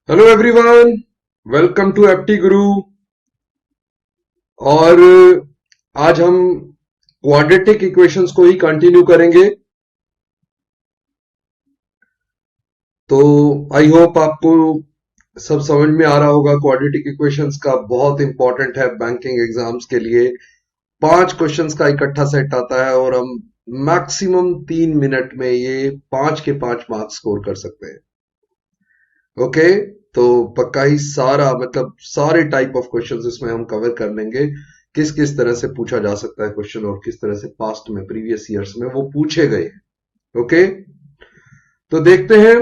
Hello everyone, welcome to एप्टी गुरु। और आज हम क्वाड्रेटिक इक्वेशंस को ही कंटिन्यू करेंगे। तो आई होप आपको सब समझ में आ रहा होगा। क्वाड्रेटिक इक्वेशंस का बहुत इंपॉर्टेंट है बैंकिंग एग्जाम्स के लिए। 5 क्वेश्चंस का इकट्ठा सेट आता है और हम मैक्सिमम 3 मिनट में ये 5 के 5 मार्क्स स्कोर कर सकते हैं। ओके, तो पक्का ही सारा मतलब सारे टाइप ऑफ क्वेश्चंस इसमें हम कवर कर लेंगे। किस किस तरह से पूछा जा सकता है क्वेश्चन और किस तरह से पास्ट में प्रीवियस ईयर्स में वो पूछे गए हैं। ओके, तो देखते हैं।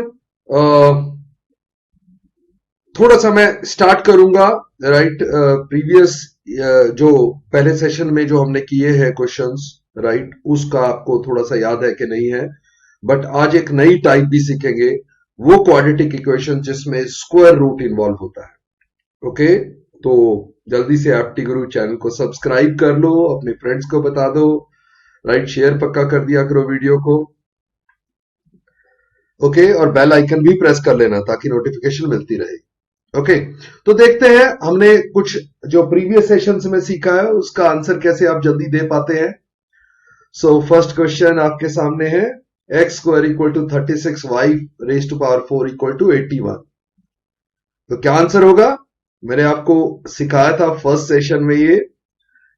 थोड़ा सा मैं स्टार्ट करूंगा। राइट, प्रीवियस जो पहले सेशन में जो हमने किए हैं क्वेश्चंस, राइट, उसका आपको थोड़ा सा याद है कि नहीं है। बट आज एक नई टाइप भी सीखेंगे, वो क्वाड्रेटिक इक्वेशन जिसमें स्क्वायर रूट इन्वॉल्व होता है। ओके, तो जल्दी से एप्टी गुरु चैनल को सब्सक्राइब कर लो, अपने फ्रेंड्स को बता दो, राइट, शेयर पक्का कर दिया करो वीडियो को। ओके, और बेल आइकन भी प्रेस कर लेना ताकि नोटिफिकेशन मिलती रहे। ओके, तो देखते हैं हमने कुछ जो प्रीवियस सेशंस में सीखा है उसका आंसर कैसे आप जल्दी दे पाते हैं। सो फर्स्ट क्वेश्चन आपके सामने है, x square equal to 36 y raise to power 4 equal to 81। तो क्या आंसर होगा? मैंने आपको सिखाया था फर्स्ट सेशन में ये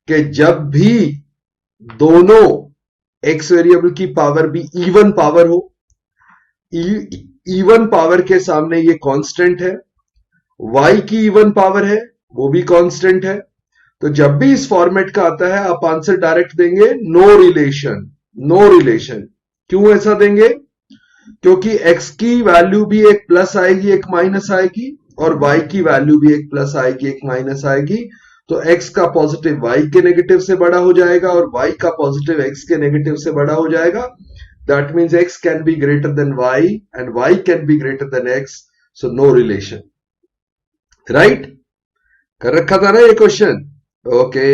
कि जब भी दोनों एक्स वेरिएबल की पावर भी इवन पावर हो, इवन पावर के सामने ये कांस्टेंट है, y की इवन पावर है वो भी कांस्टेंट है। तो जब भी इस फॉर्मेट का आता है आप आंसर डायरेक्ट देंगे नो रिलेशन। नो रिलेशन क्यों ऐसा देंगे? क्योंकि x की वैल्यू भी एक प्लस आएगी एक माइनस आएगी, और y की वैल्यू भी एक प्लस आएगी एक माइनस आएगी। तो x का पॉजिटिव y के नेगेटिव से बड़ा हो जाएगा और y का पॉजिटिव x के नेगेटिव से बड़ा हो जाएगा। That means x can be greater than y and y can be greater than x, so no relation. Right, कर रखा था ना ये क्वेश्चन। ओके,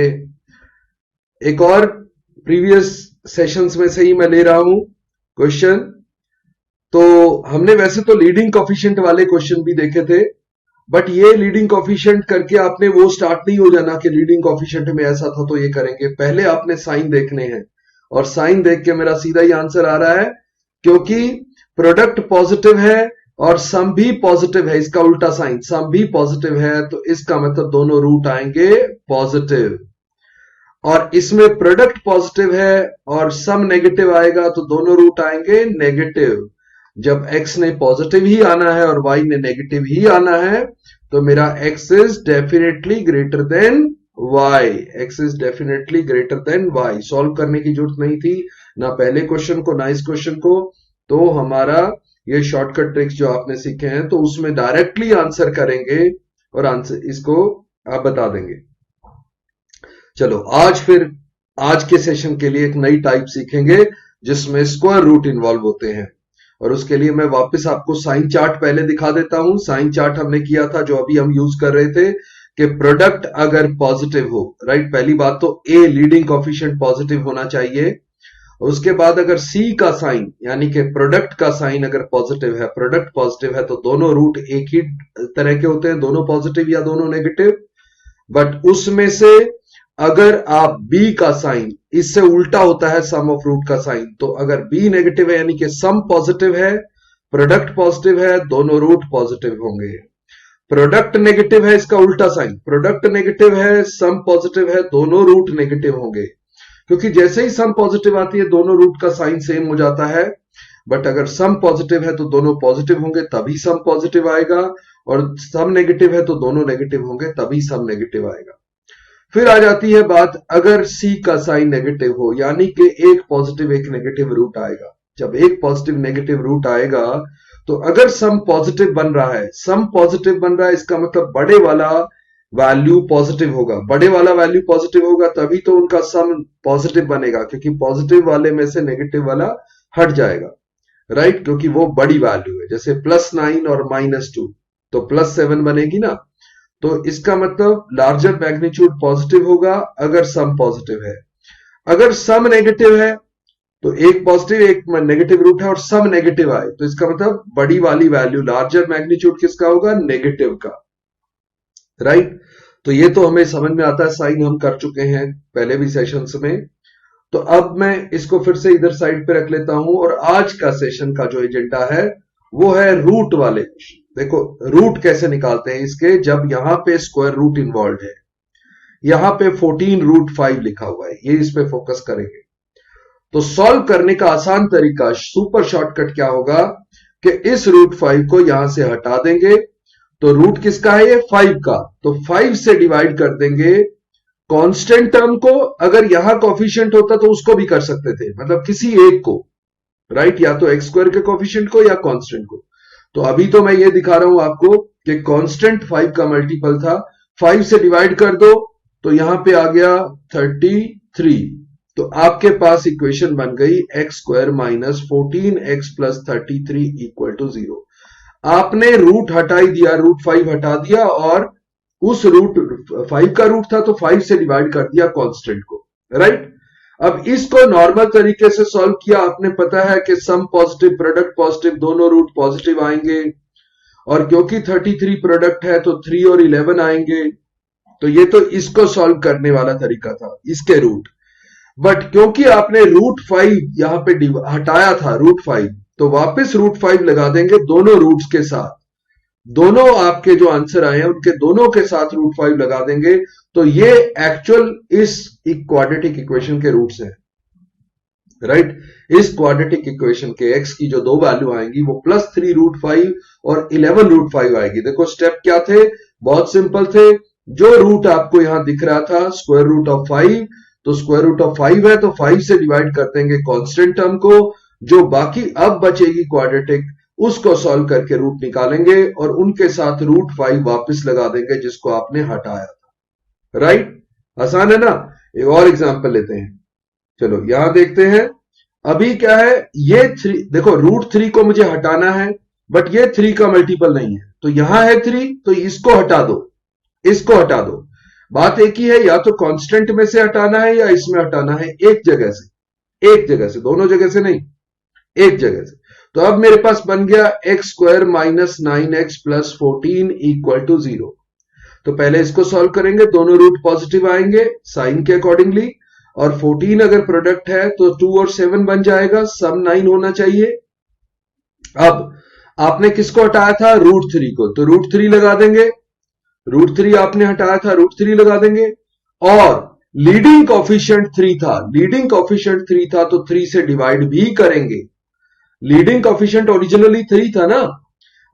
एक और प्रीवियस सेशंस में से ही मैं ले रहा हूं क्वेश्चन। तो हमने वैसे तो लीडिंग कोफिशिएंट वाले क्वेश्चन भी देखे थे, बट ये लीडिंग कोफिशिएंट करके आपने वो स्टार्ट नहीं हो जाना कि लीडिंग कोफिशिएंट में ऐसा था तो ये करेंगे। पहले आपने साइन देखने हैं, और साइन देख के मेरा सीधा ही आंसर आ रहा है, क्योंकि प्रोडक्ट पॉजिटिव है और सम भी पॉजिटिव है। इसका उल्टा साइन, सम भी पॉजिटिव है तो इसका मतलब दोनों रूट आएंगे पॉजिटिव। और इसमें प्रोडक्ट पॉजिटिव है और सम नेगेटिव आएगा तो दोनों रूट आएंगे नेगेटिव। जब x ने पॉजिटिव ही आना है और y ने नेगेटिव ही आना है तो मेरा x is definitely greater than y। x is definitely greater than y। Solve करने की जरूरत नहीं थी ना पहले क्वेश्चन को ना इस क्वेश्चन को। तो हमारा ये शॉर्टकट ट्रिक्स जो आपने सीखे हैं तो उसमें डायरेक्टली आंसर करेंगे और आंसर इसको आप बता देंगे। चलो आज के सेशन के लिए एक नई टाइप सीखेंगे जिसमें स्क्वायर रूट इन्वॉल्व होते हैं। और उसके लिए मैं वापस आपको साइन चार्ट पहले दिखा देता हूं। साइन चार्ट हमने किया था जो अभी हम यूज कर रहे थे कि प्रोडक्ट अगर पॉजिटिव हो, राइट, पहली बात तो ए लीडिंग कोफिशिएंट पॉजिटिव होना चाहिए। उसके बाद अगर सी का साइन यानी कि प्रोडक्ट का साइन अगर पॉजिटिव है, प्रोडक्ट पॉजिटिव है, तो दोनों रूट एक ही तरह के होते हैं, दोनों पॉजिटिव या दोनों नेगेटिव। बट उसमें से अगर आप बी का साइन इससे उल्टा होता है सम ऑफ रूट का साइन, तो अगर बी नेगेटिव है यानी कि सम पॉजिटिव है, प्रोडक्ट पॉजिटिव है, दोनों रूट पॉजिटिव होंगे। प्रोडक्ट नेगेटिव है, इसका उल्टा साइन, प्रोडक्ट नेगेटिव है, सम पॉजिटिव है, दोनों रूट नेगेटिव होंगे। क्योंकि जैसे ही सम पॉजिटिव आती है दोनों रूट का साइन सेम हो जाता है। बट अगर सम पॉजिटिव है तो दोनों पॉजिटिव होंगे तभी सम पॉजिटिव आएगा, और सम नेगेटिव है तो दोनों नेगेटिव होंगे तभी सम नेगेटिव आएगा। फिर आ जाती है बात अगर सी का साइन नेगेटिव हो, यानी कि एक पॉजिटिव एक नेगेटिव रूट आएगा। जब एक पॉजिटिव नेगेटिव रूट आएगा तो अगर सम पॉजिटिव बन रहा है, सम पॉजिटिव बन रहा है, इसका मतलब बड़े वाला वैल्यू पॉजिटिव होगा। बड़े वाला वैल्यू पॉजिटिव होगा तभी तो उनका सम पॉजिटिव बनेगा, क्योंकि पॉजिटिव वाले में से नेगेटिव वाला हट जाएगा, राइट, क्योंकि वो बड़ी वैल्यू है। जैसे +9 और -2 तो +7 बनेगी ना। तो इसका मतलब लार्जर मैग्नीट्यूड पॉजिटिव होगा अगर सम पॉजिटिव है। अगर सम नेगेटिव है तो एक पॉजिटिव एक नेगेटिव रूट है और सब नेगेटिव आए, तो इसका मतलब बड़ी वाली वैल्यू, लार्जर मैग्नीट्यूड किसका होगा, नेगेटिव का, राइट। तो ये तो हमें समझ में आता है, साइन हम कर चुके हैं पहले भी सेशंस में। तो अब मैं इसको फिर से इधर साइड पे रख लेता हूं और आज का सेशन का जो एजेंडा है वो है रूट वाले क्वेश्चन। देखो रूट कैसे निकालते हैं इसके, जब यहां पे स्क्वायर रूट इन्वॉल्व है, यहां पे 14√5 लिखा हुआ है, ये इस पे फोकस करेंगे। तो सॉल्व करने का आसान तरीका, सुपर शॉर्टकट क्या होगा कि इस √5 को यहां से हटा देंगे, तो रूट किसका है ये, 5 का, तो 5 से डिवाइड कर देंगे कांस्टेंट टर्म को। अगर यहां कोफिशिएंट होता तो उसको भी कर सकते थे, मतलब किसी एक को, राइट, या तो एक्स स्क्वायर के कोफिशिएंट को या कांस्टेंट को। तो अभी तो मैं ये दिखा रहा हूं आपको कि कांस्टेंट 5 का मल्टीपल था, 5 से डिवाइड कर दो तो यहां पे आ गया 33। तो आपके पास इक्वेशन बन गई x square minus 14x plus 33 equal to 0। आपने रूट हटा ही दिया, √5 हटा दिया और उस √5 का रूट था तो 5 से डिवाइड कर दिया कांस्टेंट को, राइट। अब इसको नॉर्मल तरीके से सॉल्व किया, आपने पता है कि सम पॉजिटिव प्रोडक्ट पॉजिटिव, दोनों रूट पॉजिटिव आएंगे, और क्योंकि 33 प्रोडक्ट है तो 3 और 11 आएंगे। तो ये तो इसको सॉल्व करने वाला तरीका था, इसके रूट। बट क्योंकि आपने √5 यहां पे हटाया था √5, तो वापस √5 लगा देंगे दोनों रूट्स के साथ, दोनों आपके जो आंसर आए हैं उनके दोनों के साथ √5 लगा देंगे। तो ये एक्चुअल इस क्वाड्रेटिक इक्वेशन के रूट्स हैं, राइट। इस क्वाड्रेटिक इक्वेशन के x की जो दो वैल्यू आएंगी वो +3√5 और 11√5 आएगी। देखो स्टेप क्या थे, बहुत सिंपल थे। जो रूट आपको यहां दिख रहा था स्क्वायर रूट ऑफ 5, तो स्क्वायर रूट ऑफ 5 है तो 5 से डिवाइड कर देंगे कांस्टेंट टर्म को, जो बाकी अब बचेगी क्वाड्रेटिक उसको सॉल्व करके रूट निकालेंगे और उनके साथ √5 वापस लगा देंगे जिसको आपने हटाया था, राइट। आसान है ना। एक और एग्जांपल लेते हैं, चलो यहां देखते हैं। अभी क्या है, ये 3, देखो √3 को मुझे हटाना है बट ये 3 का मल्टीपल नहीं है, तो यहां है 3 तो इसको हटा दो, इसको हटा दो। बात एक ही है, या तो कांस्टेंट में से हटाना है या इसमें हटाना है, एक जगह से, एक जगह से, दोनों जगह से नहीं, एक जगह से। तो अब मेरे पास बन गया x square minus 9x plus 14 equal to 0। तो पहले इसको सॉल्व करेंगे, दोनों रूट पॉजिटिव आएंगे साइन के अकॉर्डिंगली, और 14 अगर प्रोडक्ट है तो 2 और 7 बन जाएगा, सम 9 होना चाहिए। अब आपने किसको हटाया था, √3 को, तो √3 लगा देंगे, √3 आपने हटाया था, √3 लगा देंगे। और लीडिंग कॉफिशिएंट 3 था, लीडिंग कॉफिशिएंट 3 था तो 3 से डिवाइड भी करेंगे। लीडिंग कॉफिशिएंट ओरिजिनली 3 था ना,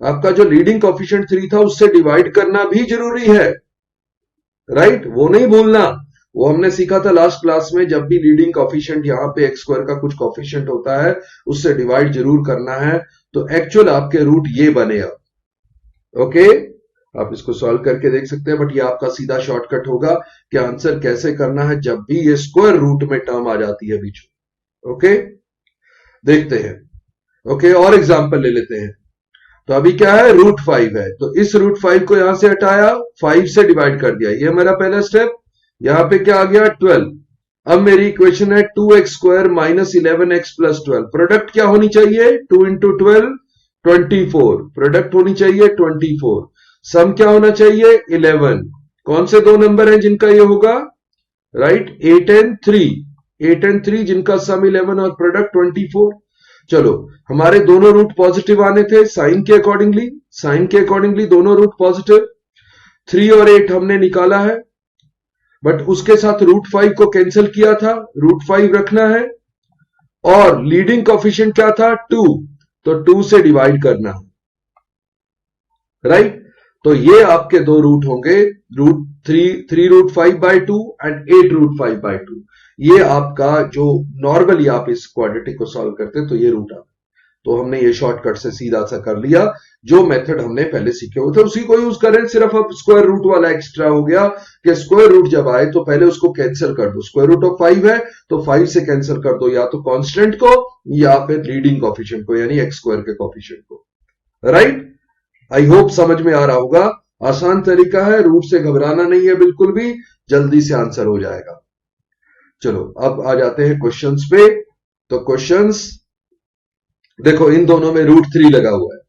आपका जो लीडिंग कॉफिशिएंट 3 था उससे डिवाइड करना भी जरूरी है, राइट, वो नहीं भूलना। वो हमने सीखा था लास्ट क्लास में, जब भी लीडिंग कॉफिशिएंट यहां पे x स्क्वायर का कुछ कॉफिशिएंट होता है उससे डिवाइड जरूर करना है। तो एक्चुअल आपके रूट ये बने अब, ओके। आप इसको सॉल्व करके देख सकते हैं, बट ये आपका सीधा शॉर्टकट होगा कि आंसर कैसे करना है जब भी ये स्क्वायर रूट में टर्म आ जाती है बीच में, ओके। देखते हैं, ओके, और एग्जांपल ले लेते हैं। तो अभी क्या है, √5 है, तो इस √5 को यहां से हटाया, 5 से डिवाइड कर दिया, ये मेरा पहला स्टेप। यहां पे क्या आ गया, 12। अब मेरी इक्वेशन है 2x square minus 11x plus 12। Product क्या होनी चाहिए, 2 इंटू 12 24, प्रोडक्ट होनी चाहिए 24। सम क्या होना चाहिए, 11। कौन से दो नंबर हैं जिनका ये होगा, राइट, 8 एंड 3, 8 एंड 3 जिनका सम 11 और प्रोडक्ट 24। चलो हमारे दोनों रूट पॉजिटिव आने थे साइन के अकॉर्डिंगली, साइन के अकॉर्डिंगली दोनों रूट पॉजिटिव, 3 और 8 हमने निकाला है, बट उसके साथ √5 को कैंसिल किया था, √5 रखना है। और लीडिंग कोफिशिएंट क्या था, 2, तो 2 से डिवाइड करना है, राइट। तो ये आपके दो रूट होंगे, √3 एंड 8√5/2। ये आपका जो नॉर्मली आप इस क्वाड्रेटिक को सॉल्व करते तो ये रूट आता। तो हमने ये शॉर्टकट से सीधा सा कर लिया, जो मेथड हमने पहले सीखे हुए थे उसी को यूज करें, सिर्फ अब स्क्वायर रूट वाला एक्स्ट्रा हो गया कि स्क्वायर रूट जब आए तो पहले उसको कैंसिल कर दो। स्क्वायर रूट ऑफ 5 है तो 5 से कैंसिल कर दो, या तो कांस्टेंट को या फिर लीडिंग कॉफिशिएंट को, यानी x स्क्वायर के कॉफिशिएंट को, राइट। आई होप समझ में आ रहा होगा, आसान तरीका है, रूट से घबराना नहीं है बिल्कुल भी, जल्दी से आंसर हो जाएगा। चलो अब आ जाते हैं क्वेश्चंस पे। तो क्वेश्चंस देखो, इन दोनों में √3 लगा हुआ है,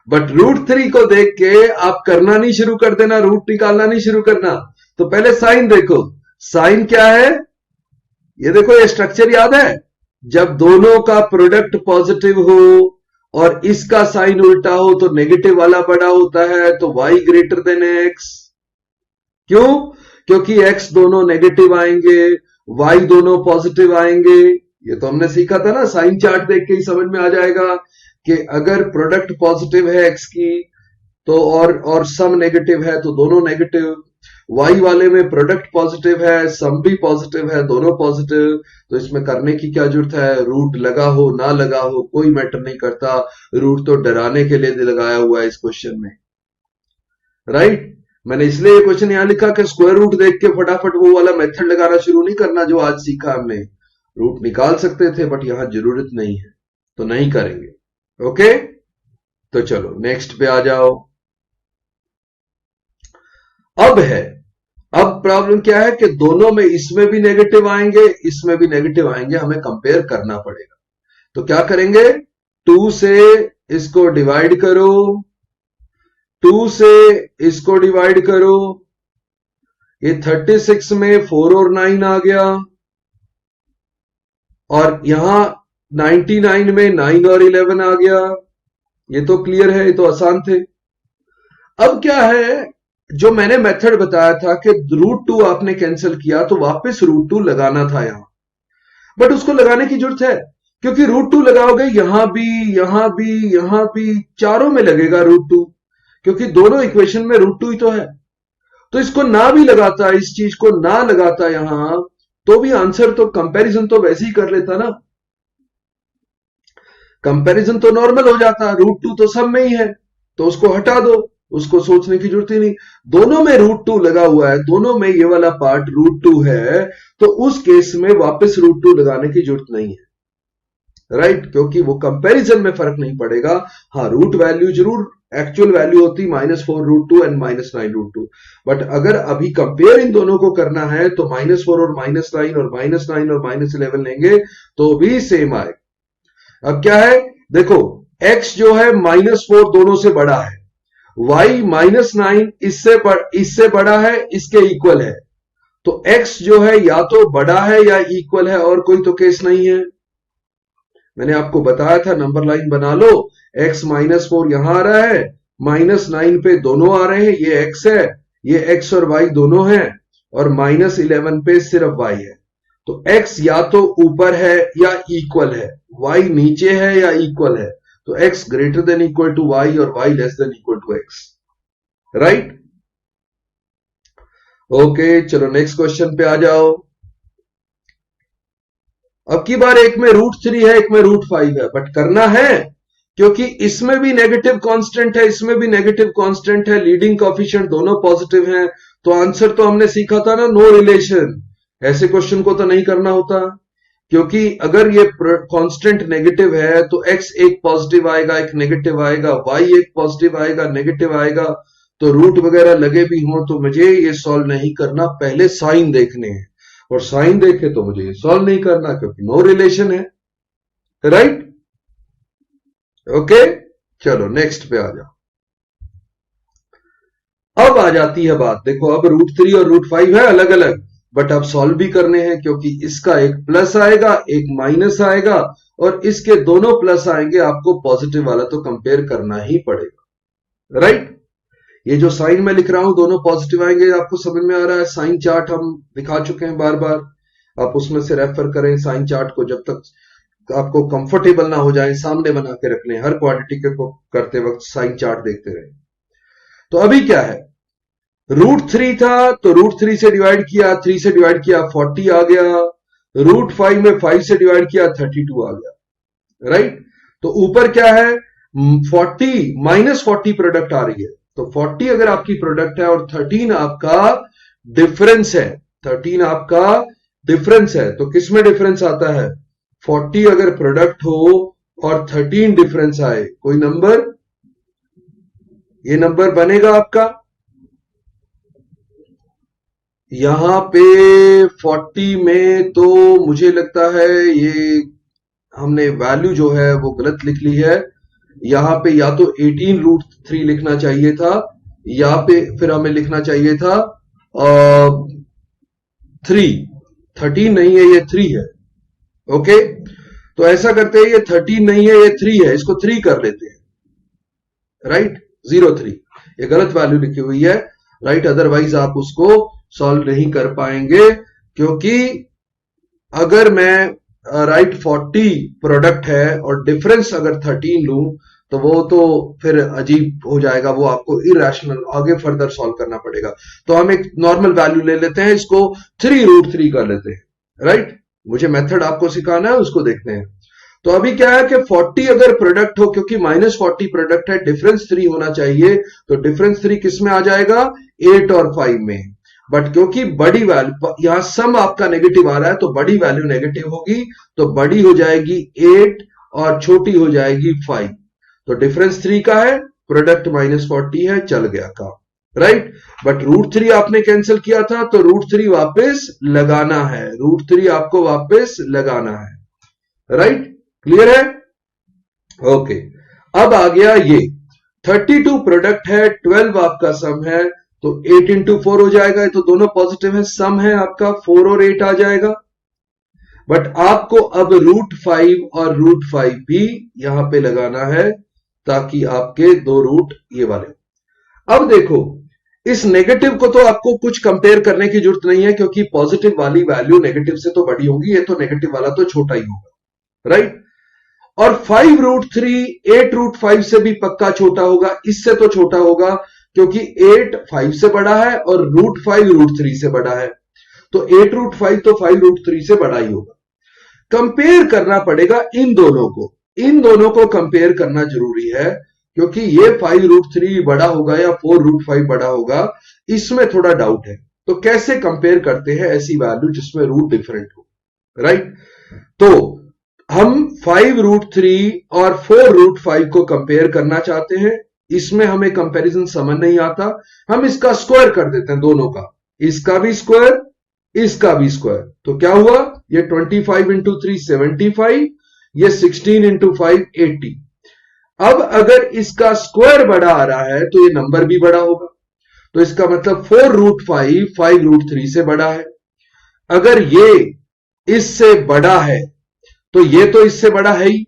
बट √3 को देख के आप करना नहीं शुरू कर देना, रूट निकालना नहीं शुरू करना। तो पहले साइन देखो, साइन क्या है, ये देखो, ये स्ट्रक्चर याद है, जब दोनों का प्रोडक्ट पॉजिटिव हो और इसका साइन उल्टा हो तो नेगेटिव वाला बड़ा होता है, तो y ग्रेटर देन x। क्यों? क्योंकि x दोनों नेगेटिव आएंगे, y दोनों पॉजिटिव आएंगे। ये तो हमने सीखा था ना, साइन चार्ट देख के ही समझ में आ जाएगा कि अगर प्रोडक्ट पॉजिटिव है x की तो और सम नेगेटिव है तो दोनों नेगेटिव, y वाले में प्रोडक्ट पॉजिटिव है, सम भी पॉजिटिव है, दोनों पॉजिटिव, तो इसमें करने की क्या जरूरत है, रूट लगा हो ना लगा हो कोई मैटर नहीं करता, रूट तो डराने के लिए लगाया हुआ है इस क्वेश्चन में, राइट। मैंने इसलिए ये क्वेश्चन यहां लिखा कि स्क्वायर रूट देख के फटाफट वो वाला मेथड लगाना शुरू नहीं करना जो आज सीखा हमने। रूट निकाल सकते थे बट यहां जरूरत नहीं है तो नहीं करेंगे, ओके। तो चलो नेक्स्ट पे आ जाओ। अब प्रॉब्लम क्या है कि दोनों में इसमें भी नेगेटिव आएंगे, इसमें भी नेगेटिव आएंगे, हमें कंपेयर करना पड़ेगा। तो क्या करेंगे, 2 से इसको डिवाइड करो, 2 से इसको डिवाइड करो, ये 36 में 4 और 9 आ गया, और यहां 99 में 9 और 11 आ गया। ये तो क्लियर है, ये तो आसान थे। अब क्या है, जो मैंने मेथड बताया था कि √2 आपने कैंसिल किया तो वापस √2 लगाना था यहां, बट उसको लगाने की जरूरत है क्योंकि √2 लगाओगे यहां भी, यहां भी, यहां भी, चारों में लगेगा √2, क्योंकि दोनों इक्वेशन में √2 ही तो है। तो इसको ना भी लगाता, इस चीज को ना लगाता यहां, तो भी आंसर तो कंपैरिजन तो वैसे ही कर लेता ना, कंपैरिजन तो नॉर्मल हो जाता, √2 तो सब में ही है तो उसको हटा दो, उसको सोचने की जरूरत ही नहीं। दोनों में √2 लगा हुआ है, दोनों में ये वाला पार्ट √2 है, तो उस केस में वापस √2 लगाने की जरूरत नहीं है, राइट, क्योंकि वो कंपैरिजन में फर्क नहीं पड़ेगा। हाँ, रूट वैल्यू जरूर एक्चुअल वैल्यू होती -4√2 एंड -9√2, बट अगर अभी कंपेयर इन दोनों को करना है तो -4 और -9 और -9 और -11 लेंगे तो भी सेम आए। अब क्या है, देखो x जो है -4 दोनों से बड़ा है, y -9 इससे बड़ा है, इसके इक्वल है, तो x जो है या तो बड़ा है या इक्वल है, और कोई तो केस नहीं है। मैंने आपको बताया था, नंबर लाइन बना लो, x -4 यहां आ रहा है, -9 पे दोनों आ रहे हैं, ये x है, ये x और y दोनों हैं, और -11 पे सिर्फ y है। तो x या तो ऊपर है या इक्वल है, y नीचे है या इक्वल है, तो x greater than equal to y और y less than equal to x, right. Okay, चलो नेक्स्ट क्वेश्चन पे आ जाओ। अब की बार एक में √3 है, एक में √5 है, बट करना है क्योंकि इसमें भी नेगेटिव कांस्टेंट है, इसमें भी नेगेटिव कांस्टेंट है, लीडिंग कोएफिशिएंट दोनों पॉजिटिव हैं, तो आंसर तो हमने सीखा था ना, नो रिलेशन। ऐसे क्वेश्चन को तो नहीं करना होता, क्योंकि अगर ये कांस्टेंट नेगेटिव है तो x एक पॉजिटिव आएगा, एक नेगेटिव आएगा, y एक पॉजिटिव आएगा, नेगेटिव आएगा, तो रूट वगैरह लगे भी हों तो मुझे ये सॉल्व नहीं करना, पहले साइन देखने हैं, और साइन देखे तो मुझे ये सॉल्व नहीं करना क्योंकि नो रिलेशन है, राइट। ओके, चलो नेक्स्ट पे आ जाओ। अब आ जाती है बात, देखो अब √3 और √5 है अलग अलग, बट अब सॉल्व भी करने हैं, क्योंकि इसका एक प्लस आएगा, एक माइनस आएगा, और इसके दोनों प्लस आएंगे, आपको पॉजिटिव वाला तो कंपेयर करना ही पड़ेगा, राइट। ये जो साइन में लिख रहा हूं दोनों पॉजिटिव आएंगे, आपको समझ में आ रहा है। साइन चार्ट हम दिखा चुके हैं बार बार, आप उसमें से रेफर करें साइन चार्ट को, जब तक आपको कंफर्टेबल ना हो जाए सामने बना के रख लें, हर क्वाड्रेटिक को करते वक्त साइन चार्ट देखते रहे। तो अभी क्या है, √3 था तो √3 से डिवाइड किया, 3 से डिवाइड किया 40 आ गया, √5 में 5 से डिवाइड किया 32 आ गया, राइट। तो ऊपर क्या है, 40 -40 प्रोडक्ट आ रही है, तो 40 अगर आपकी प्रोडक्ट है और 13 आपका डिफरेंस है, 13 आपका डिफरेंस है, तो किसमें डिफरेंस आता है, 40 अगर प्रोडक्ट हो और 13 डिफरेंस आए, कोई नंबर, ये नंबर बनेगा आपका। यहां पे 40 में तो मुझे लगता है ये हमने वैल्यू जो है वो गलत लिख ली है। यहां पे या तो 18√3 लिखना चाहिए था, या पे फिर हमें लिखना चाहिए था 13 नहीं है, ये 3 है। ओके, तो ऐसा करते हैं, ये 13 नहीं है, ये 3 है, इसको 3 कर लेते हैं, राइट। 03 ये गलत वैल्यू लिखी हुई है, राइट। अदरवाइज आप उसको सॉल्व नहीं कर पाएंगे, क्योंकि अगर मैं राइट 40 प्रोडक्ट है और डिफरेंस अगर 13 लूं तो वो तो फिर अजीब हो जाएगा, वो आपको इरेशनल आगे फर्दर सॉल्व करना पड़ेगा। तो हम एक नॉर्मल वैल्यू ले लेते हैं, इसको 3√3 कर लेते हैं, राइट। मुझे मेथड आपको सिखाना है, उसको देखते हैं। तो अभी क्या है कि 40 अगर प्रोडक्ट हो, क्योंकि -40 प्रोडक्ट है, डिफरेंस 3 होना चाहिए, तो डिफरेंस 3 किस में आ जाएगा, 8 और 5 में। बट क्योंकि बड़ी वैल्यू यहां सम आपका नेगेटिव आ रहा है, तो बड़ी वैल्यू नेगेटिव होगी, तो बड़ी हो जाएगी 8 और छोटी हो जाएगी 5। तो डिफरेंस 3 का है, प्रोडक्ट -40 है, चल गया काम, राइट। बट √3 आपने कैंसिल किया था, तो √3 वापस लगाना है, √3 आपको वापस लगाना है, राइट। क्लियर है, ओके। अब आ गया ये 32 प्रोडक्ट है, 12 आपका सम है, तो 8 इंटू 4 हो जाएगा, तो दोनों पॉजिटिव है, सम है आपका 4 और 8 आ जाएगा। बट आपको अब √5 और √5 भी यहां पे लगाना है, ताकि आपके दो रूट ये वाले। अब देखो, इस नेगेटिव को तो आपको कुछ कंपेयर करने की जरूरत नहीं है, क्योंकि पॉजिटिव वाली वैल्यू नेगेटिव से तो बड़ी होगी, ये तो नेगेटिव वाला तो छोटा ही होगा, राइट। और 5√3 8√5 से भी पक्का छोटा होगा, इससे तो छोटा होगा, क्योंकि 8 5 से बड़ा है और √5 √3 से बड़ा है, तो 8√5 तो 5√3 से बड़ा ही होगा। कंपेयर करना पड़ेगा इन दोनों को, इन दोनों को कंपेयर करना जरूरी है, क्योंकि ये 5√3 बड़ा होगा या 4√5 बड़ा होगा, इसमें थोड़ा डाउट है। तो कैसे कंपेयर करते हैं ऐसी वैल्यू जिसमें रूट डिफरेंट हो, राइट। तो हम 5√3 और 4√5 को कंपेयर करना चाहते हैं, इसमें हमें कंपैरिजन समझ नहीं आता, हम इसका स्क्वायर कर देते हैं दोनों का, इसका भी स्क्वायर, इसका भी स्क्वायर। तो क्या हुआ, ये 25 इंटू 3 75, ये 16 इंटू 5 80। अब अगर इसका स्क्वायर बड़ा आ रहा है, तो ये नंबर भी बड़ा होगा, तो इसका मतलब 4√5 5√3 से बड़ा है। अगर ये इससे बड़ा है, तो ये तो इससे बड़ा है ही,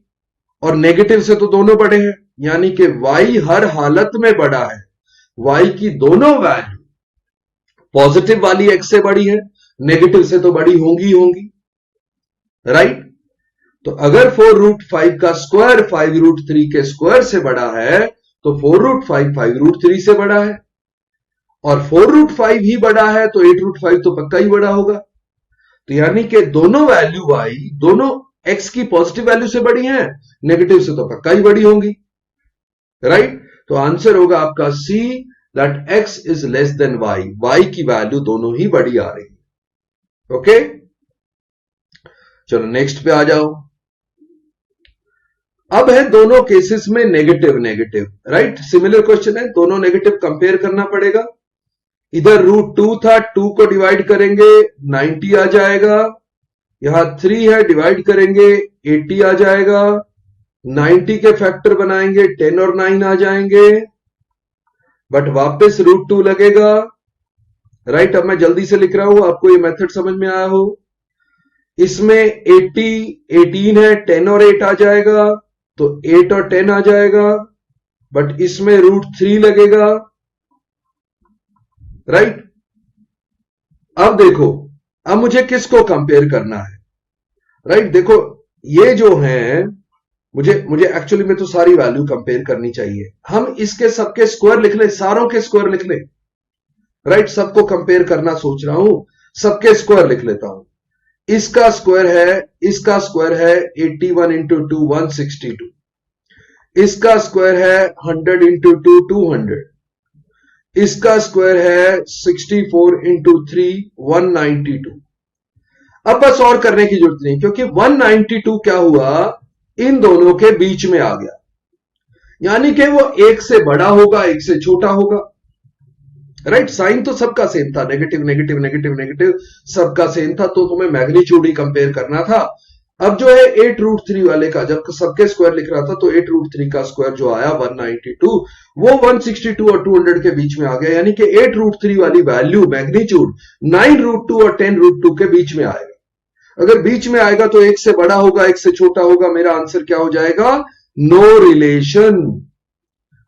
और नेगेटिव से तो दोनों बड़े हैं, यानी कि y हर हालत में बड़ा है, y की दोनों वैल्यू पॉजिटिव वाली x से बड़ी है, नेगेटिव से तो बड़ी होंगी होंगी, राइट। तो अगर 4√5 का स्क्वायर 5√3 के स्क्वायर से बड़ा है, तो 4√5 5√3 से बड़ा है, और 4√5 ही बड़ा है, तो 8√5 तो पक्का ही बड़ा होगा। तो यानी कि दोनों वैल्यू y दोनों x की पॉजिटिव वैल्यू से बड़ी हैं, नेगेटिव से तो पक्का ही बड़ी होंगी, राइट। तो आंसर होगा आपका C, that x is less than y, y की वैल्यू दोनों ही बड़ी आ रही है। ओके, चलो नेक्स्ट पे आ जाओ। अब है दोनों केसेस में negative negative, right. Similar question है, दोनों नेगेटिव कंपेयर करना पड़ेगा। इधर √2 था, 2 को डिवाइड करेंगे 90 आ जाएगा, यहां 3 है, डिवाइड करेंगे 80 आ जाएगा, 90 के फैक्टर बनाएंगे 10 और 9 आ जाएंगे, बट वापस √2 लगेगा, राइट। अब मैं जल्दी से लिख रहा हूं, आपको ये मेथड समझ में आया हो। इसमें 80 18 है, 10 और 8 आ जाएगा, तो 8 और 10 आ जाएगा, बट इसमें √3 लगेगा, राइट। अब देखो, अब मुझे किसको कंपेयर करना है, राइट। देखो ये जो है, मुझे एक्चुअली में तो सारी वैल्यू कंपेयर करनी चाहिए, हम इसके सबके स्क्वायर लिख ले, सारों के स्क्वायर लिख ले, राइट। सबको कंपेयर करना सोच रहा हूं, सबके स्क्वायर लिख लेता हूं। इसका स्क्वायर है, इसका स्क्वायर है 81 इंटू 2 162, इसका स्क्वायर है 100 इंटू 2 200, इसका स्क्वायर है 64 इंटू 3 192। अब बस और करने की जरूरत नहीं, क्योंकि 192 क्या हुआ, इन दोनों के बीच में आ गया, यानी कि वो एक से बड़ा होगा, एक से छोटा होगा, राइट। साइन तो सबका सेम था, नेगेटिव नेगेटिव नेगेटिव नेगेटिव सबका सेम था, तो तुम्हें मैग्नीट्यूड ही कंपेयर करना था। अब जो है 8√3 वाले का जब सबके स्क्वायर लिख रहा था तो 8√3 का स्क्वायर जो आया 192, वो 162 और 200 के बीच में आ गया, यानी कि 8√3 वाली वैल्यू मैग्नीट्यूड 9√2 और 10√2 के बीच में आएगा। अगर बीच में आएगा तो एक से बड़ा होगा, एक से छोटा होगा। मेरा आंसर क्या हो जाएगा? No relation.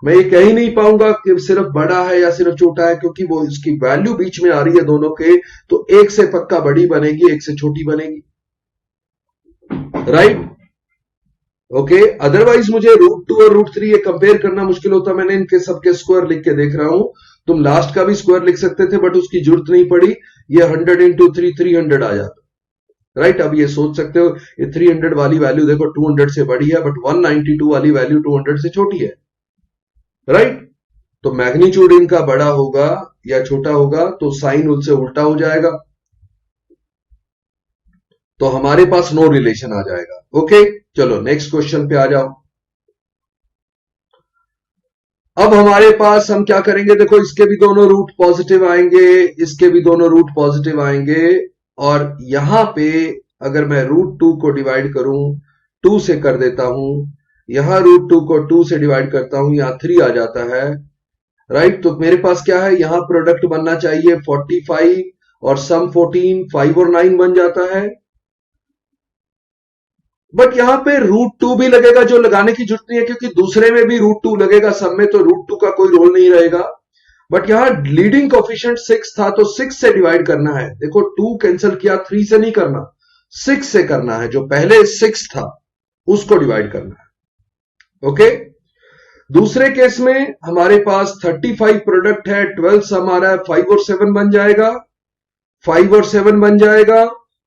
मैं ये कह ही नहीं पाऊंगा कि सिर्फ बड़ा है या सिर्फ छोटा है, क्योंकि वो इसकी वैल्यू बीच में आ रही है दोनों के, तो एक से पक्का बड़ी बनेगी, एक से छोटी बनेगी, राइट? ओके, अदरवाइज मुझे √2 और √3 ये कंपेयर करना मुश्किल होता। मैंने इनके सबके स्क्वायर लिख के देख रहा हूं। तुम लास्ट का भी स्क्वायर लिख सकते थे, बट उसकी जरूरत नहीं पड़ी। ये 100 इंटू 3 300 आ जाता, राइट? अब ये सोच सकते हो ये 300 वाली वैल्यू देखो 200 से बड़ी है, बट 192 वाली वैल्यू 200 से छोटी है, राइट? तो मैग्नीट्यूड इनका बड़ा होगा या छोटा होगा तो साइन उनसे उल्टा हो जाएगा, तो हमारे पास नो रिलेशन आ जाएगा। ओके, चलो नेक्स्ट क्वेश्चन पे आ जाओ। अब हमारे पास हम क्या करेंगे, देखो इसके भी दोनों रूट पॉजिटिव आएंगे, इसके भी दोनों रूट पॉजिटिव आएंगे, और यहां पे अगर मैं √2 को डिवाइड करूं 2 से कर देता हूं, यहां √2 को 2 से डिवाइड करता हूं, यहां 3 आ जाता है, राइट? तो मेरे पास क्या है, यहां प्रोडक्ट बनना चाहिए 45 और सम 14, 5 और 9 बन जाता है। बट यहां पे √2 भी लगेगा, जो लगाने की जरूरत नहीं है, क्योंकि दूसरे में भी √2 लगेगा, सब में तो √2 का कोई रोल नहीं रहेगा। बट यहां लीडिंग कोफिशिएंट 6 था, तो 6 से डिवाइड करना है। देखो 2 कैंसिल किया, 3 से नहीं करना, 6 से करना है। जो पहले 6 था उसको डिवाइड करना है। ओके, दूसरे केस में हमारे पास 35 प्रोडक्ट है, 12 सम आ रहा है, 5 और 7 बन जाएगा, 5 और 7 बन जाएगा,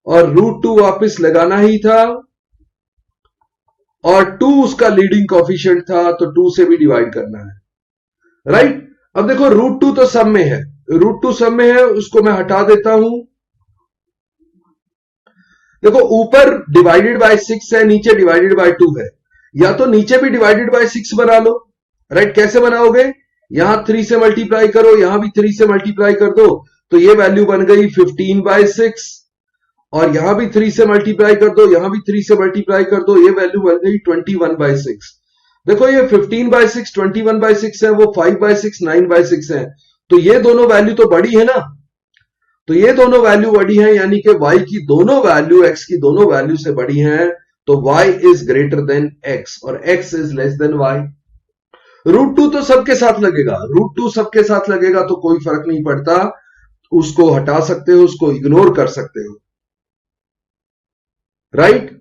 और √2 वापस लगाना ही था, और 2 उसका लीडिंग कोफिशिएंट था, तो 2 से भी डिवाइड करना है, राइट? अब देखो √2 तो सब में है, √2 सब में है, उसको मैं हटा देता हूं। देखो ऊपर डिवाइडेड बाय 6 है, नीचे डिवाइडेड बाय 2 है, या तो नीचे भी डिवाइडेड बाय 6 बना लो, राइट? कैसे बनाओगे? यहां 3 से मल्टीप्लाई करो, यहां भी 3 से मल्टीप्लाई कर दो, तो ये वैल्यू बन गई 15/6, और यहां भी 3 से मल्टीप्लाई कर दो, यहां भी 3 से मल्टीप्लाई कर दो, ये वैल्यू बन गई 21/6। देखो ये 15/6 21/6 है, वो 5/6 9/6 है, तो ये दोनों वैल्यू तो बड़ी है ना, तो ये दोनों वैल्यू बड़ी है, यानी कि y की दोनों वैल्यू x की दोनों वैल्यू से बड़ी हैं, तो y is greater than x और x is less than y। √2 तो सबके साथ लगेगा, √2 सबके साथ लगेगा, तो कोई फर्क नहीं पड़ता, उसको हटा सकते हो, उसको इग्नोर कर सकते हो, राइट?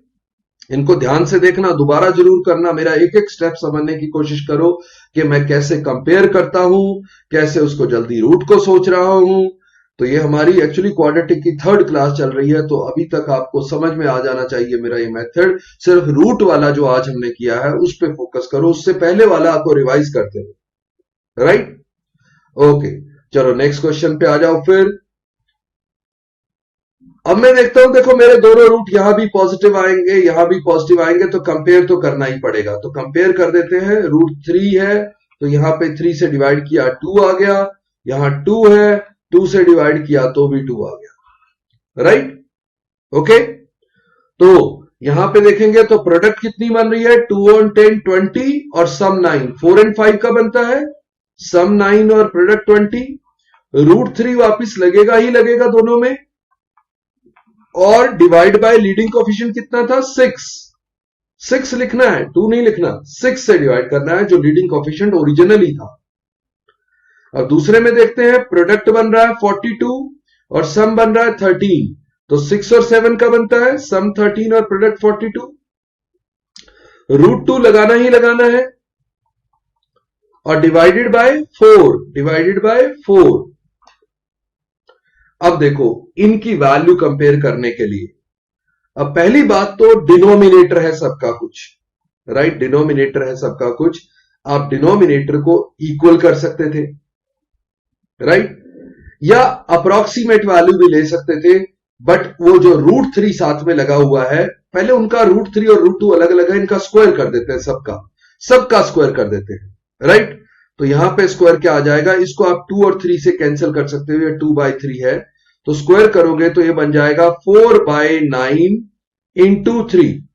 इनको ध्यान से देखना, दोबारा जरूर करना, मेरा एक एक स्टेप समझने की कोशिश करो कि मैं कैसे कंपेयर करता हूं, कैसे उसको जल्दी रूट को सोच रहा हूं। तो ये हमारी एक्चुअली क्वाड्रेटिक की 3rd क्लास चल रही है, तो अभी तक आपको समझ में आ जाना चाहिए मेरा ये मेथड। सिर्फ रूट वाला जो आज हमने किया है उस पर फोकस करो, उससे पहले वाला आपको रिवाइज करते रहो, राइट? ओके, चलो नेक्स्ट क्वेश्चन पे आ जाओ फिर। अब मैं देखता हूं, देखो मेरे दोनों रूट यहां भी पॉजिटिव आएंगे, यहां भी पॉजिटिव आएंगे, तो कंपेयर तो करना ही पड़ेगा, तो कंपेयर कर देते हैं। √3 है, तो यहां पे 3 से डिवाइड किया 2 आ गया, यहां 2 है, 2 से डिवाइड किया तो भी 2 आ गया, राइट? ओके, तो यहां पे देखेंगे तो प्रोडक्ट कितनी बन रही है, 2 on 10 20 और सम 9, 4 and 5 का बनता है, सम 9 और प्रोडक्ट 20। √3 वापिस लगेगा ही लगेगा दोनों में, और डिवाइड बाय लीडिंग कोफिशिएंट कितना था, 6 लिखना है, 2 नहीं लिखना, 6 से डिवाइड करना है, जो लीडिंग कोफिशिएंट ओरिजिनली था। अब दूसरे में देखते हैं, प्रोडक्ट बन रहा है 42 और सम बन रहा है 13, तो 6 और 7 का बनता है, सम 13 और प्रोडक्ट 42। √2 लगाना ही लगाना है, और डिवाइडेड बाय 4। अब देखो इनकी वैल्यू कंपेयर करने के लिए, अब पहली बात तो डिनोमिनेटर है सबका कुछ, राइट? डिनोमिनेटर है सबका कुछ, आप डिनोमिनेटर को इक्वल कर सकते थे, राइट? या अप्रोक्सीमेट वैल्यू भी ले सकते थे, बट वो जो √3 साथ में लगा हुआ है, पहले उनका √3 और √2 अलग अलग है, इनका स्क्वायर कर देते हैं, सबका स्क्वायर कर देते हैं, राइट? तो यहां पे स्क्वायर क्या आ जाएगा, इसको आप 2 और 3 से कैंसिल कर सकते हो, 2/3 है, तो स्क्वायर करोगे तो ये बन जाएगा 4/9 इंटू 3,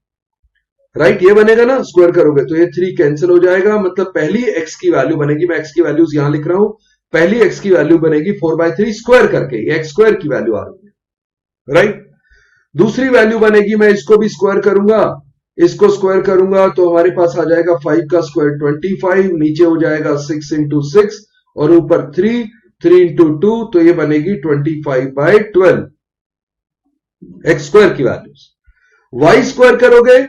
राइट, ये बनेगा ना, स्क्वायर करोगे तो ये 3 कैंसिल हो जाएगा, मतलब पहली एक्स की वैल्यू बनेगी, मैं एक्स की वैल्यूज यहां लिख रहा हूं, पहली एक्स की वैल्यू बनेगी 4/3 स्क्वायर करके, ये एक्स स्क्वायर की वैल्यू आ रही है, राइट। दूसरी वैल्यू बनेगी, मैं इसको भी स्क्वायर करूंगा, इसको स्क्वायर करूंगा तो हमारे पास आ जाएगा 5 का स्क्वायर 25, नीचे हो जाएगा 6 इंटू 6 और ऊपर 3 इंटू 2, तो ये बनेगी 25/12 एक्स स्क्वायर की वैल्यूज। वाई स्क्वायर करोगे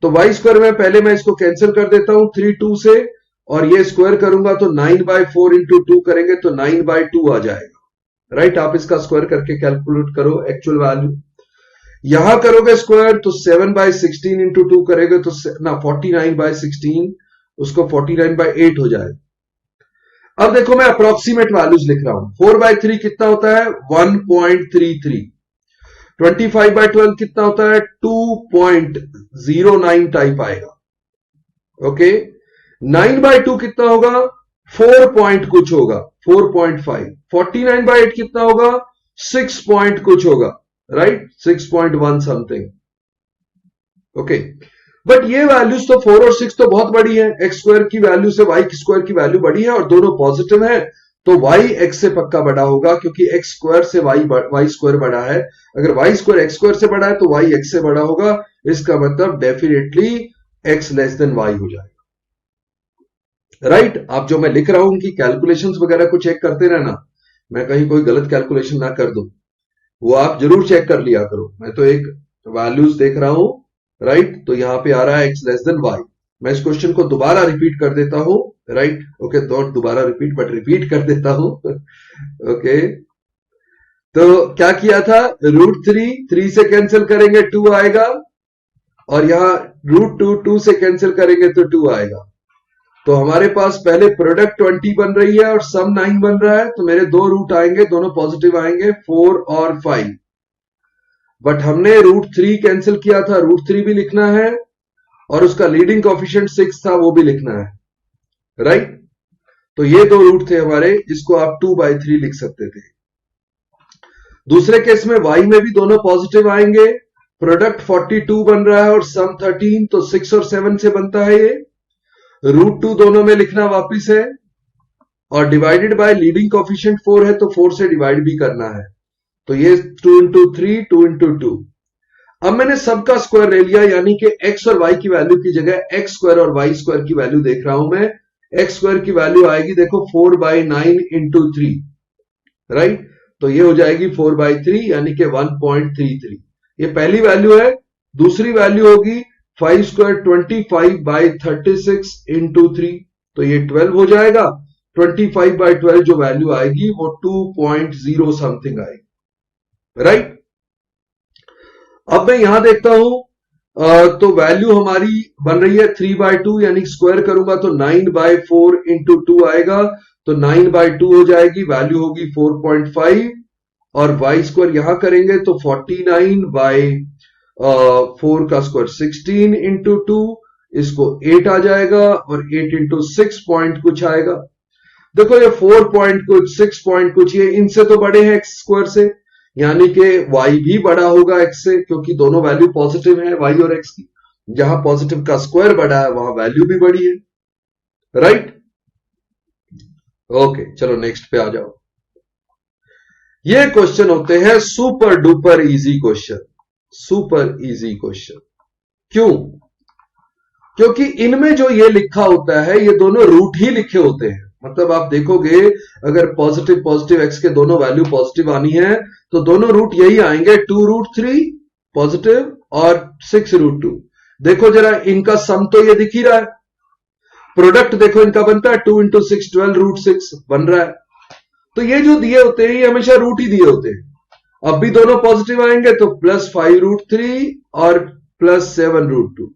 तो वाई स्क्वायर में पहले मैं इसको कैंसिल कर देता हूं 3 2 से, और ये स्क्वायर करूंगा तो 9/4 इंटू 2 करेंगे तो 9/2 आ जाएगा, राइट। आप इसका स्क्वायर करके कैलकुलेट करो एक्चुअल वैल्यू। यहां करोगे स्क्वायर तो 7/16 इंटू 2 करेंगे तो ना 49/16, उसको 49/8 हो जाएगा। अब देखो मैं अप्रोक्सीमेट वैल्यूज लिख रहा हूं, 4/3 कितना होता है 1.33, 25/12 कितना होता है 2.09 टाइप आएगा, ओके। 9/2 कितना होगा 4 पॉइंट कुछ होगा 4.5, 49/8 कितना होगा 6 पॉइंट कुछ होगा, राइट, 6.1 समथिंग, ओके। बट ये वैल्यूज तो 4 और 6 तो बहुत बड़ी है, एक्स स्क्वायर की वैल्यू से वाई स्क्वायर की वैल्यू बड़ी है और दोनों पॉजिटिव है, तो y x से पक्का बड़ा होगा, क्योंकि x स्क्वायर से y स्क्वायर बड़ा है, अगर y स्क्वायर x स्क्वायर से बड़ा है तो y x से बड़ा होगा, इसका मतलब definitely x less than y हो जाएगा, राइट। आप जो मैं लिख रहा हूं कि कैलकुलेशंस वगैरह को चेक करते रहना, मैं कहीं कोई गलत कैलकुलेशन ना कर दूं, वो आप जरूर चेक कर लिया करो। मैं तो एक वैल्यूज देख रहा हूं, राइट, तो यहां पे आ रहा है x लेस देन y। मैं इस क्वेश्चन को दोबारा रिपीट कर देता हूं, राइट, ओके, नॉट दोबारा रिपीट बट रिपीट कर देता हूं, ओके। तो क्या किया था, √3 से कैंसिल करेंगे 2 आएगा, और यहां √2 से कैंसिल करेंगे तो 2 आएगा। तो हमारे पास पहले प्रोडक्ट 20 बन रही है और सम 9 बन रहा है, तो मेरे दो रूट आएंगे, दोनों पॉजिटिव आएंगे 4 और 5, बट हमने √3 कैंसिल किया था, √3 भी लिखना है और उसका लीडिंग कोएफिशिएंट 6 था वो भी लिखना है, राइट। तो ये दो रूट थे हमारे, इसको आप 2/3 लिख सकते थे। दूसरे केस में y में भी दोनों पॉजिटिव आएंगे, प्रोडक्ट 42 बन रहा है और सम 13, तो 6 और 7 से बनता है ये, √2 दोनों में लिखना वापिस है, और डिवाइडेड बाय लीडिंग कोएफिशिएंट 4 है तो 4 से डिवाइड भी करना है, तो ये 2 इंटू 3 2 इंटू 2। अब मैंने सबका स्क्वायर ले लिया, यानी कि x और y की वैल्यू की जगह x स्क्वायर और y स्क्वायर की वैल्यू देख रहा हूं मैं। x स्क्वायर की वैल्यू आएगी देखो 4/9 इंटू 3, राइट, तो ये हो जाएगी 4/3 यानी कि 1.33, ये पहली वैल्यू है। दूसरी वैल्यू होगी 5 स्क्वायर 25/36 इंटू 3, तो ये 12 हो जाएगा। 25/12 जो वैल्यू आएगी वो 2.0 समथिंग आएगी, राइट। अब मैं यहां देखता हूं, तो वैल्यू हमारी बन रही है 3/2, यानी स्क्वायर करूंगा तो 9/4 इंटू 2 आएगा, तो 9/2 हो जाएगी, वैल्यू होगी 4.5, और y स्क्वायर यहां करेंगे तो 49/4 का स्क्वायर 16 इंटू 2, इसको 8 आ जाएगा, और 8 इंटू 6 पॉइंट कुछ आएगा। देखो ये 4 पॉइंट कुछ 6 पॉइंट कुछ, ये इनसे तो बड़े हैं x स्क्वायर से, यानी कि y भी बड़ा होगा x से, क्योंकि दोनों वैल्यू पॉजिटिव है y और x की, जहां पॉजिटिव का स्क्वायर बड़ा है वहां वैल्यू भी बड़ी है, राइट। ओके, चलो नेक्स्ट पे आ जाओ। ये क्वेश्चन होते हैं super duper easy question, super easy question. क्यों? क्योंकि इनमें जो ये लिखा होता है ये दोनों रूट ही लिखे होते हैं, मतलब आप देखोगे अगर पॉजिटिव पॉजिटिव x के दोनों वैल्यू पॉजिटिव आनी है तो दोनों रूट यही आएंगे, 2√3 पॉजिटिव और 6√2। देखो जरा इनका सम तो ये दिख ही रहा है, प्रोडक्ट देखो इनका बनता है 2 इंटू 6 12√6 बन रहा है, तो ये जो दिए होते हैं ये हमेशा रूट ही दिए होते हैं। अब भी दोनों पॉजिटिव आएंगे तो +5√3 और +7√2,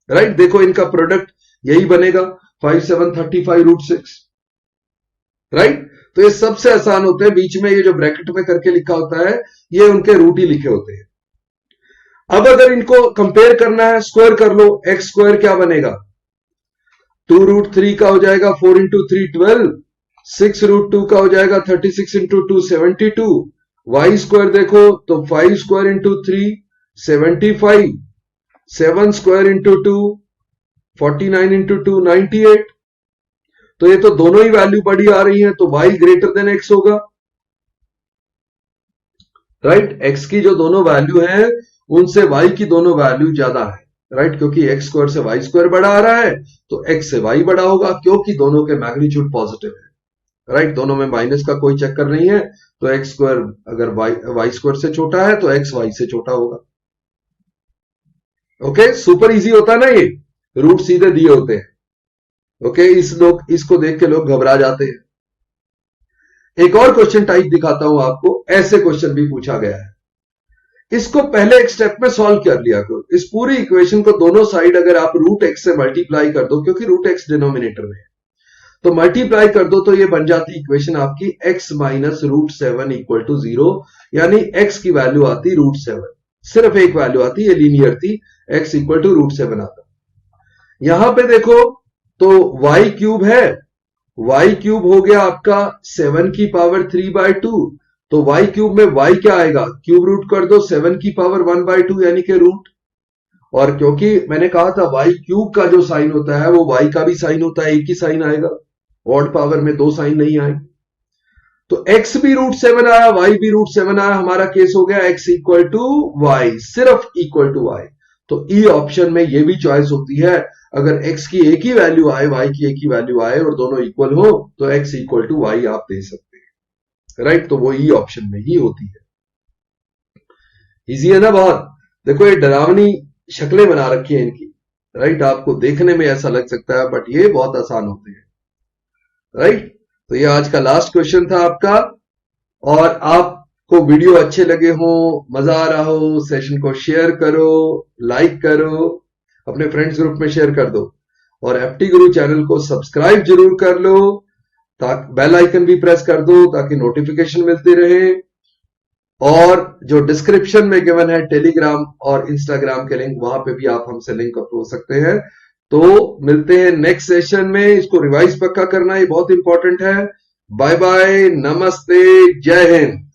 राइट। देखो इनका प्रोडक्ट यही बनेगा 5 7 35√6, राइट। तो ये सबसे आसान होते हैं, बीच में ये जो ब्रैकेट में करके लिखा होता है ये उनके रूट ही लिखे होते हैं। अब अगर इनको कंपेयर करना है, स्क्वायर कर लो, x स्क्वायर क्या बनेगा 2√3 का हो जाएगा 4 इंटू 3 12, 6√2 का हो जाएगा 36 इंटू 2 72, वाई स्क्वायर देखो तो 5 square into 3 75, 7 square into 2 49 into 2 98। तो ये तो दोनों ही वैल्यू बड़ी आ रही है, तो y ग्रेटर देन x होगा, राइट। x की जो दोनों वैल्यू है उनसे y की दोनों वैल्यू ज्यादा है, राइट, क्योंकि x स्क्वायर से y स्क्वायर बड़ा आ रहा है तो x से y बड़ा होगा, क्योंकि दोनों के मैग्नीट्यूड पॉजिटिव है, राइट। दोनों में माइनस का कोई चक्कर नहीं है, तो x स्क्वायर अगर y स्क्वायर से छोटा है तो x y से छोटा होगा। ओके, सुपर इजी होता है ना, ये रूट सीधे दिए होते हैं। ओके, इसको देख के लोग घबरा जाते हैं। एक और क्वेश्चन टाइप दिखाता हूं आपको, ऐसे क्वेश्चन भी पूछा गया है। इसको पहले एक स्टेप में सॉल्व कर लिया करो। इस पूरी इक्वेशन को दोनों साइड अगर आप रूट एक्स से मल्टीप्लाई कर दो, क्योंकि रूट एक्स डिनोमिनेटर में है, तो मल्टीप्लाई कर दो तो ये बन जाती इक्वेशन आपकी x minus root 7 equal to 0, यानी x की वैल्यू आती रूट 7, सिर्फ एक वैल्यू आती, ये लीनियर थी, x इक्वल टू रूट 7 आता। यहां पे देखो तो y क्यूब है, y क्यूब हो गया आपका 7 की पावर 3/2, तो y क्यूब में y क्या आएगा, क्यूब रूट कर दो 7 की पावर 1/2 यानी कि रूट। और क्योंकि मैंने कहा था y क्यूब का जो साइन होता है वो y का भी साइन होता है, एक ही साइन आएगा, ऑड पावर में दो साइन नहीं आए। तो x भी रूट 7 आया, y भी रूट 7 आया, हमारा केस हो गया x इक्वल टू वाई, सिर्फ इक्वल टू वाई। तो ई ऑप्शन में ये भी चॉइस होती है, अगर x की एक ही वैल्यू आए, y की एक ही वैल्यू आए और दोनों इक्वल हो तो x इक्वल टू वाई आप दे सकते हैं, राइट। तो वो ई ऑप्शन में ही होती है। इजी है ना बहुत। देखो ये डरावनी शक्लें बना रखी है इनकी, राइट, आपको देखने में ऐसा लग सकता है बट ये बहुत आसान होते हैं, राइट। तो ये आज का लास्ट क्वेश्चन था आपका, और आपको वीडियो अच्छे लगे हो, मजा आ रहा हो, सेशन को शेयर करो, लाइक करो, अपने फ्रेंड्स ग्रुप में शेयर कर दो, और एफटी गुरु चैनल को सब्सक्राइब जरूर कर लो, ताकि बेल आइकन भी प्रेस कर दो ताकि नोटिफिकेशन मिलती रहे। और जो डिस्क्रिप्शन में गिवन है टेलीग्राम और इंस्टाग्राम के लिंक, वहां पे भी आप हमसे लिंक अप हो सकते हैं। तो मिलते हैं नेक्स्ट सेशन में, इसको रिवाइज पक्का करना, ये बहुत इंपॉर्टेंट है। बाय बाय, नमस्ते, जय हिंद।